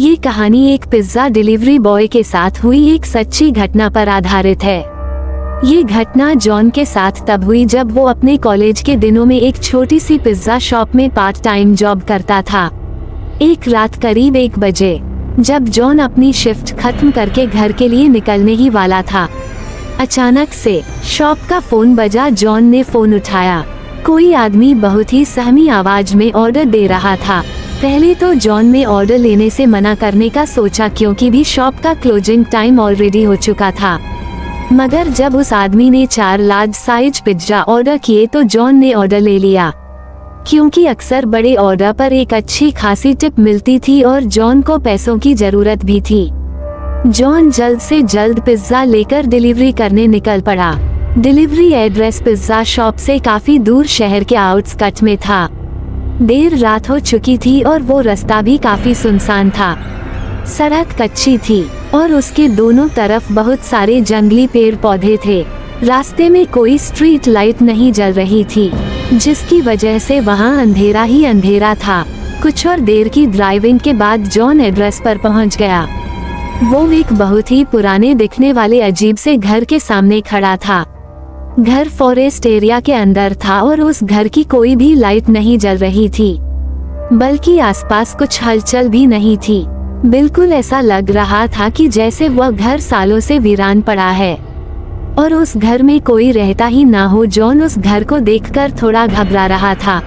ये कहानी एक पिज्जा डिलीवरी बॉय के साथ हुई एक सच्ची घटना पर आधारित है। ये घटना जॉन के साथ तब हुई जब वो अपने कॉलेज के दिनों में एक छोटी सी पिज्जा शॉप में पार्ट टाइम जॉब करता था। एक रात करीब 1 बजे जब जॉन अपनी शिफ्ट खत्म करके घर के लिए निकलने ही वाला था, अचानक से शॉप का फोन बजा। जॉन ने फोन उठाया। कोई आदमी बहुत ही सहमी आवाज में ऑर्डर दे रहा था। पहले तो जॉन ने ऑर्डर लेने से मना करने का सोचा, क्योंकि भी शॉप का क्लोजिंग टाइम ऑलरेडी हो चुका था। मगर जब उस आदमी ने 4 लार्ज साइज पिज्जा ऑर्डर किए तो जॉन ने ऑर्डर ले लिया, क्योंकि अक्सर बड़े ऑर्डर पर एक अच्छी खासी टिप मिलती थी और जॉन को पैसों की जरूरत भी थी। जॉन जल्द से जल्द पिज्जा लेकर डिलीवरी करने निकल पड़ा। डिलीवरी एड्रेस पिज्जा शॉप से काफी दूर शहर के आउटस्कट में था। देर रात हो चुकी थी और वो रास्ता भी काफी सुनसान था। सड़क कच्ची थी और उसके दोनों तरफ बहुत सारे जंगली पेड़ पौधे थे। रास्ते में कोई स्ट्रीट लाइट नहीं जल रही थी, जिसकी वजह से वहाँ अंधेरा ही अंधेरा था। कुछ और देर की ड्राइविंग के बाद जॉन एड्रेस पर पहुँच गया। वो एक बहुत ही पुराने दिखने वाले अजीब से घर के सामने खड़ा था। घर फॉरेस्ट एरिया के अंदर था और उस घर की कोई भी लाइट नहीं जल रही थी, बल्कि आसपास कुछ हलचल भी नहीं थी। बिल्कुल ऐसा लग रहा था कि जैसे वह घर सालों से वीरान पड़ा है और उस घर में कोई रहता ही ना हो। जॉन उस घर को देखकर थोड़ा घबरा रहा था,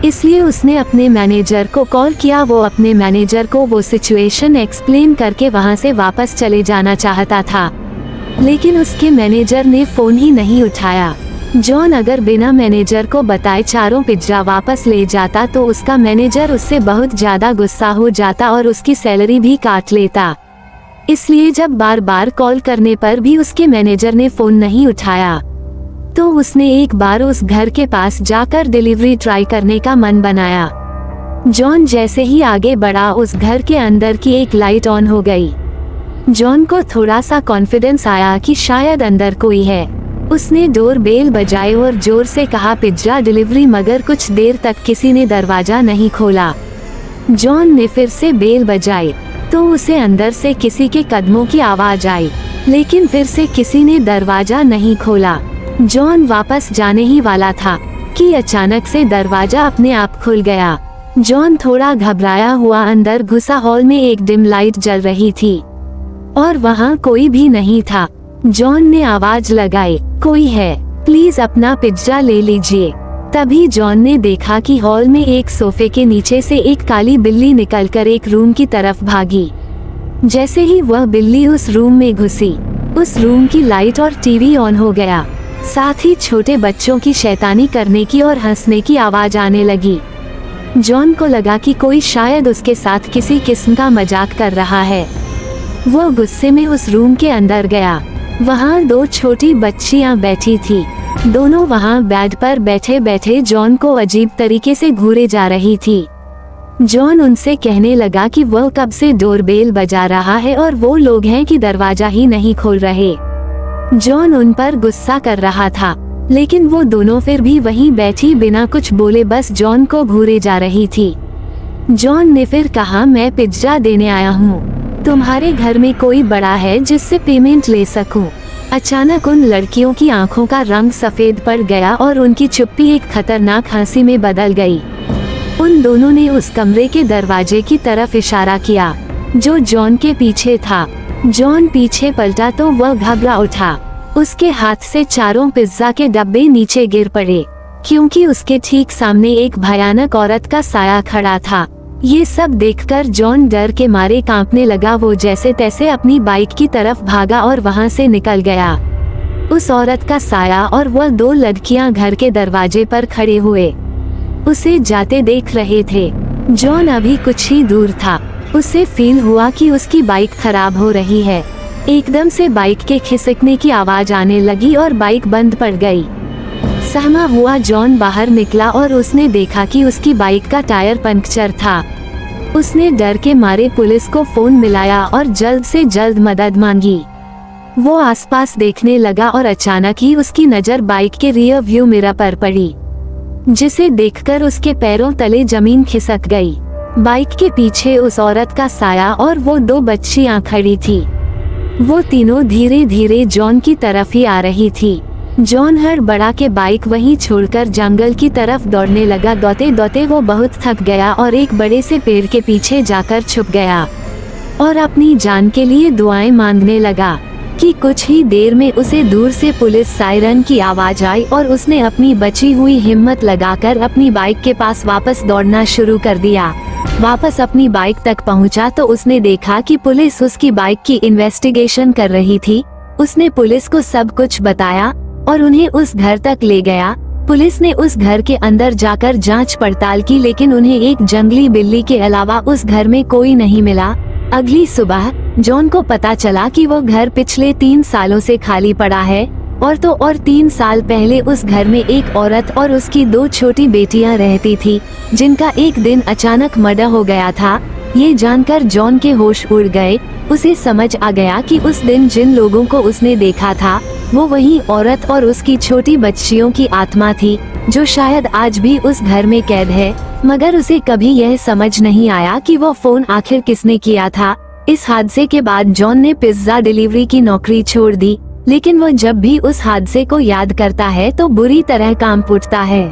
इसलिए उसने अपने मैनेजर को कॉल किया। वो अपने मैनेजर को वो सिचुएशन एक्सप्लेन करके वहां से वापस चले जाना चाहता था, लेकिन उसके मैनेजर ने फोन ही नहीं उठाया। जॉन अगर बिना मैनेजर को बताए 4 पिज्जा वापस ले जाता तो उसका मैनेजर उससे बहुत ज्यादा गुस्सा हो जाता और उसकी सैलरी भी काट लेता। इसलिए जब बार बार कॉल करने पर भी उसके मैनेजर ने फोन नहीं उठाया, तो उसने एक बार उस घर के पास जाकर डिलीवरी ट्राई करने का मन बनाया। जॉन जैसे ही आगे बढ़ा, उस घर के अंदर की एक लाइट ऑन हो गई। जॉन को थोड़ा सा कॉन्फिडेंस आया कि शायद अंदर कोई है। उसने डोर बेल बजाई और जोर से कहा, पिज्जा डिलीवरी। मगर कुछ देर तक किसी ने दरवाजा नहीं खोला। जॉन ने फिर से बेल बजाई तो उसे अंदर से किसी के कदमों की आवाज आई, लेकिन फिर से किसी ने दरवाजा नहीं खोला। जॉन वापस जाने ही वाला था कि अचानक से दरवाजा अपने आप खुल गया। जॉन थोड़ा घबराया हुआ अंदर घुसा। हॉल में एक डिम लाइट जल रही थी और वहाँ कोई भी नहीं था। जॉन ने आवाज लगाई, कोई है, प्लीज अपना पिज्जा ले लीजिए। तभी जॉन ने देखा कि हॉल में एक सोफे के नीचे से एक काली बिल्ली निकलकर एक रूम की तरफ भागी। जैसे ही वह बिल्ली उस रूम में घुसी, उस रूम की लाइट और टीवी ऑन हो गया। साथ ही छोटे बच्चों की शैतानी करने की और हंसने की आवाज आने लगी। जॉन को लगा कि कोई शायद उसके साथ किसी किस्म का मजाक कर रहा है। वो गुस्से में उस रूम के अंदर गया। वहाँ 2 छोटी बच्चियाँ बैठी थी। दोनों वहाँ बेड पर बैठे बैठे जॉन को अजीब तरीके से घूरे जा रही थी। जॉन उनसे कहने लगा कि वह कब से डोरबेल बजा रहा है और वो लोग हैं कि दरवाजा ही नहीं खोल रहे। जॉन उन पर गुस्सा कर रहा था, लेकिन वो दोनों फिर भी वहीं बैठी बिना कुछ बोले बस जॉन को घूरे जा रही थी। जॉन ने फिर कहा, मैं पिज्जा देने आया हूँ। तुम्हारे घर में कोई बड़ा है जिससे पेमेंट ले सकूं? अचानक उन लड़कियों की आंखों का रंग सफेद पड़ गया और उनकी चुप्पी एक खतरनाक हंसी में बदल गई। उन दोनों ने उस कमरे के दरवाजे की तरफ इशारा किया जो जॉन के पीछे था। जॉन पीछे पलटा तो वह घबरा उठा। उसके हाथ से 4 पिज्जा के डब्बे नीचे गिर पड़े, क्योंकि उसके ठीक सामने एक भयानक औरत का साया खड़ा था। ये सब देखकर जॉन डर के मारे कांपने लगा। वो जैसे तैसे अपनी बाइक की तरफ भागा और वहां से निकल गया। उस औरत का साया और वह 2 लड़कियां घर के दरवाजे पर खड़े हुए उसे जाते देख रहे थे। जॉन अभी कुछ ही दूर था। उसे फील हुआ कि उसकी बाइक खराब हो रही है। एकदम से बाइक के खिसकने की आवाज आने लगी और बाइक बंद पड़ गई। सहमा हुआ जॉन बाहर निकला और उसने देखा कि उसकी बाइक का टायर पंक्चर था। उसने डर के मारे पुलिस को फोन मिलाया और जल्द से जल्द मदद मांगी। वो आसपास देखने लगा और अचानक ही उसकी नजर बाइक के रियर व्यू मिरर पर पड़ी, जिसे देखकर उसके पैरों तले जमीन खिसक गई। बाइक के पीछे उस औरत का साया और वो 2 बच्चियां खड़ी थी। वो तीनों धीरे धीरे जॉन की तरफ ही आ रही थी। जॉन हड़बड़ा के बाइक वहीं छोड़कर जंगल की तरफ दौड़ने लगा। दौड़ते दौड़ते वो बहुत थक गया और एक बड़े से पेड़ के पीछे जाकर छुप गया और अपनी जान के लिए दुआएं मांगने लगा कि कुछ ही देर में उसे दूर से पुलिस सायरन की आवाज आई और उसने अपनी बची हुई हिम्मत लगाकर अपनी बाइक के पास वापस दौड़ना शुरू कर दिया। वापस अपनी बाइक तक पहुंचा तो उसने देखा कि पुलिस उसकी बाइक की इन्वेस्टिगेशन कर रही थी। उसने पुलिस को सब कुछ बताया और उन्हें उस घर तक ले गया। पुलिस ने उस घर के अंदर जाकर जांच पड़ताल की, लेकिन उन्हें एक जंगली बिल्ली के अलावा उस घर में कोई नहीं मिला। अगली सुबह जॉन को पता चला कि वो घर पिछले 3 सालों से खाली पड़ा है और 3 साल पहले उस घर में एक औरत और उसकी 2 छोटी बेटियां रहती थी, जिनका एक दिन अचानक मर्डर हो गया था। ये जानकर जॉन के होश उड़ गए। उसे समझ आ गया कि उस दिन जिन लोगों को उसने देखा था वो वही औरत और उसकी छोटी बच्चियों की आत्मा थी, जो शायद आज भी उस घर में कैद है। मगर उसे कभी यह समझ नहीं आया कि वो फोन आखिर किसने किया था। इस हादसे के बाद जॉन ने पिज्जा डिलीवरी की नौकरी छोड़ दी, लेकिन वो जब भी उस हादसे को याद करता है तो बुरी तरह कांप उठता है।